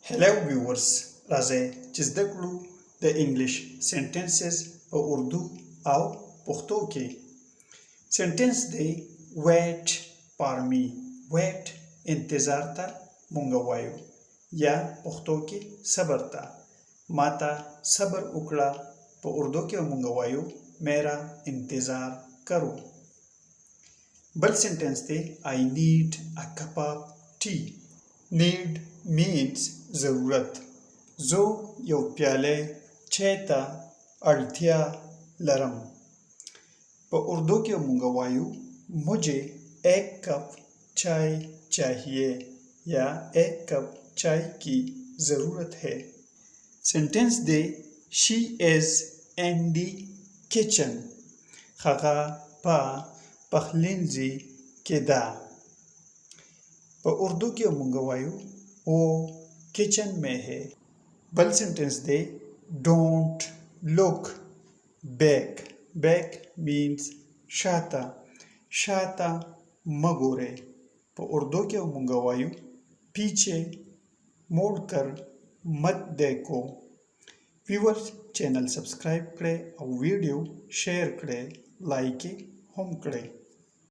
Hello viewers, राज़े چې زده کړو د انګلیش سنټنسز په اردو او پښتو کې. سنټنس دی ویټ فار می. ویټ انتظار ته مونږ وایو یا پښتو کې صبر ته. ماته صبر وکړه په اردو کې مونږ وایو میرا انتظار کرو. بل سنټنس دی I need a cup of tea. need means ضرورت. زه یو پیاله چای ته اړتیا لرم. په اردو کې مونږ وایو مجھے ایک کپ چائے چاہیے یا ایک کپ چائے کی ضرورت ہے. سنټنس دی she is in the kitchen. هغه په پخلنځي کې ده. په اردو کې مونږ وایو وہ کچن میں ہے. بل سنٹنس دے ڈونٹ لک بیک. بیک مینس شاته. شاته مګوره. په اردو کې مونږ وایو پیچھے موڑ کر مت دیکھو. ویورز چینل سبسکرائب کړئ او ویډیو شیر کړئ، لایک هم کړئ.